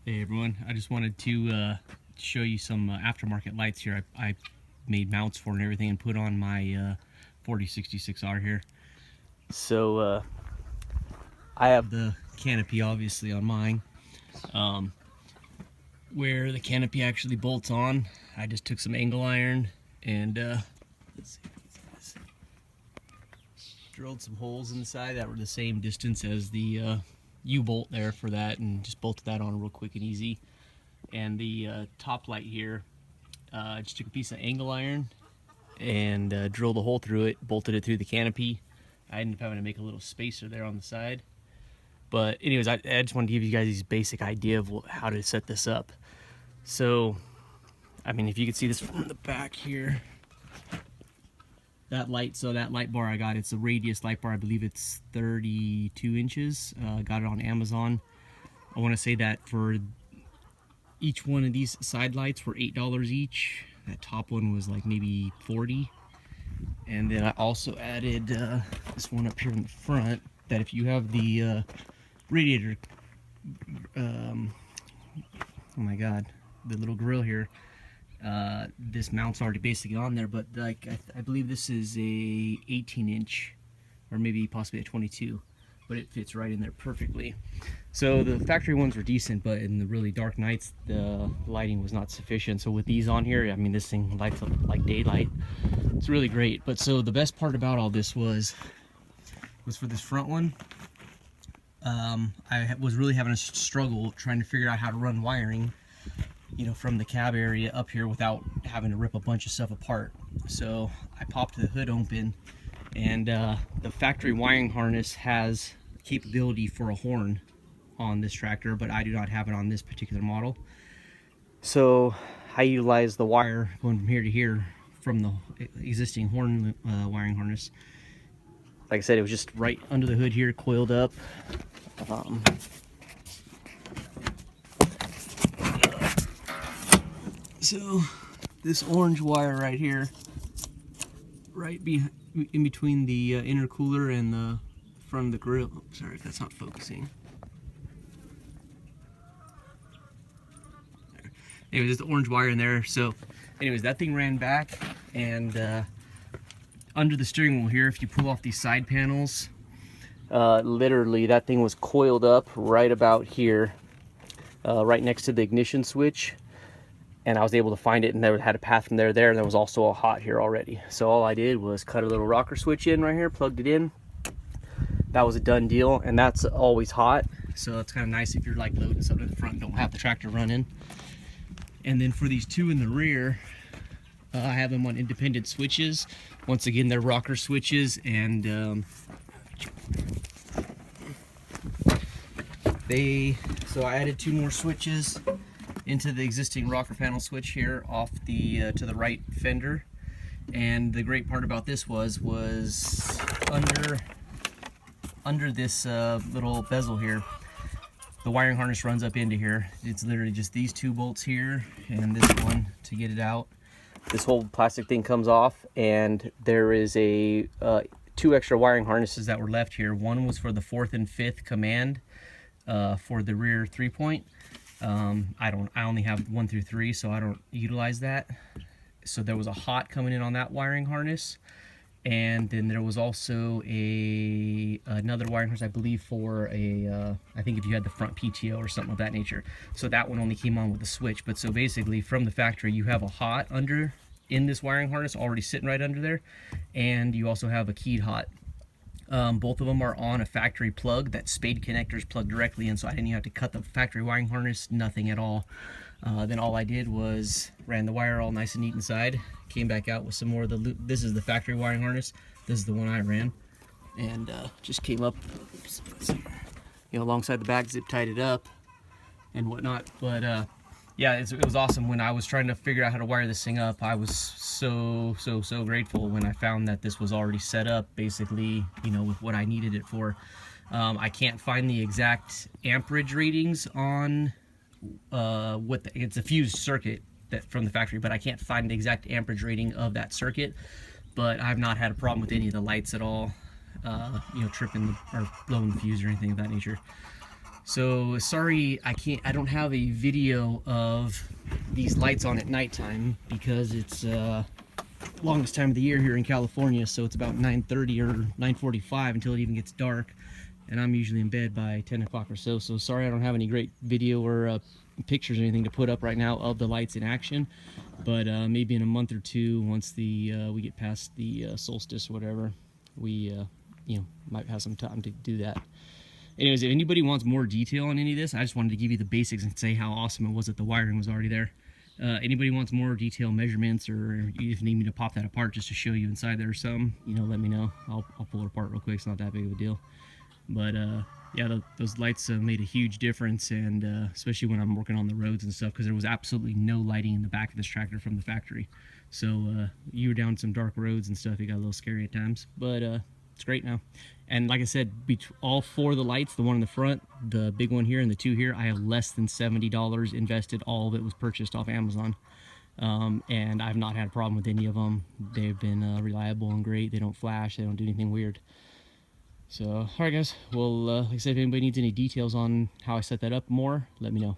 Hey everyone, I just wanted to show you some aftermarket lights here. I made mounts for and everything and put on my 4066R here. So I have the canopy obviously on mine. Where the canopy actually bolts on, I just took some angle iron and let's see if you can see this. Drilled some holes in the side that were the same distance as the U-bolt there for that, and just bolted that on real quick and easy. And the top light here, I just took a piece of angle iron and drilled a hole through it, bolted it through the canopy. I ended up having to make a little spacer there on the side. But anyways, I just wanted to give you guys this basic idea of how to set this up. So, I mean, if you can see this from the back here, that light bar I got, it's a radius light bar. I believe it's 32 inches. Got it on Amazon. I want to say that for each one of these side lights were $8 each. That top one was like maybe 40. And then I also added this one up here in the front, that if you have the radiator, oh my god, the little grill here, this mount's already basically on there, but like I believe this is a 18-inch or maybe possibly a 22, but it fits right in there perfectly. So the factory ones were decent, but in the really dark nights the lighting was not sufficient. So with these on here, I mean, this thing lights up like daylight. It's really great. But so the best part about all this was for this front one, I was really having a struggle trying to figure out how to run wiring, you know, from the cab area up here without having to rip a bunch of stuff apart. So I popped the hood open, and the factory wiring harness has capability for a horn on this tractor, but I do not have it on this particular model. So I utilized the wire going from here to here from the existing horn wiring harness. Like I said, it was just right under the hood here, coiled up. So this orange wire right here, in between the intercooler and the front of the grill. Oh, sorry if that's not focusing. There. Anyways, there's the orange wire in there. So anyways, that thing ran back, and under the steering wheel here, if you pull off these side panels, literally that thing was coiled up right about here, right next to the ignition switch. And I was able to find it, and there had a path from there to there, and there was also a hot here already. So all I did was cut a little rocker switch in right here, plugged it in. That was a done deal, and that's always hot. So it's kind of nice if you're like loading something in the front, don't have the tractor running. And then for these two in the rear, I have them on independent switches. Once again, they're rocker switches, and so I added two more switches into the existing rocker panel switch here off the to the right fender. And the great part about this was under this little bezel here, the wiring harness runs up into here. It's literally just these two bolts here and this one to get it out. This whole plastic thing comes off, and there is a two extra wiring harnesses that were left here. One was for the 4th and 5th command for the rear 3-point. I only have 1 through 3, so I don't utilize that. So there was a hot coming in on that wiring harness, and then there was also another wiring harness, I believe, for I think if you had the front PTO or something of that nature. So that one only came on with the switch. But so basically from the factory, you have a hot in this wiring harness already sitting right under there, and you also have a keyed hot. Both of them are on a factory plug that spade connectors plug directly in, so I didn't even have to cut the factory wiring harness, nothing at all. Then all I did was ran the wire all nice and neat inside, came back out with some more of the loop. This is the factory wiring harness, this is the one I ran, and just came up, you know, alongside the back, zip tied it up and whatnot. But yeah, it was awesome. When I was trying to figure out how to wire this thing up, I was so grateful when I found that this was already set up, basically, you know, with what I needed it for. I can't find the exact amperage readings on it's a fused circuit that from the factory, but I can't find the exact amperage rating of that circuit. But I've not had a problem with any of the lights at all, you know, tripping or blowing the fuse or anything of that nature. So sorry, I don't have a video of these lights on at nighttime because it's longest time of the year here in California, so it's about 9:30 or 9:45 until it even gets dark, and I'm usually in bed by 10 o'clock or so. So sorry I don't have any great video or pictures or anything to put up right now of the lights in action, but maybe in a month or two, once we get past the solstice or whatever, we might have some time to do that. Anyways, if anybody wants more detail on any of this, I just wanted to give you the basics and say how awesome it was that the wiring was already there. Anybody wants more detailed measurements, or you just need me to pop that apart just to show you inside there or something, let me know. I'll pull it apart real quick. It's not that big of a deal. But yeah, those lights made a huge difference, and especially when I'm working on the roads and stuff, because there was absolutely no lighting in the back of this tractor from the factory. So you were down some dark roads and stuff. It got a little scary at times, but it's great now. And like I said, all four of the lights, the one in the front, the big one here, and the two here, I have less than $70 invested. All of it was purchased off Amazon. And I've not had a problem with any of them. They've been reliable and great. They don't flash. They don't do anything weird. So, all right, guys. Well, like I said, if anybody needs any details on how I set that up more, let me know.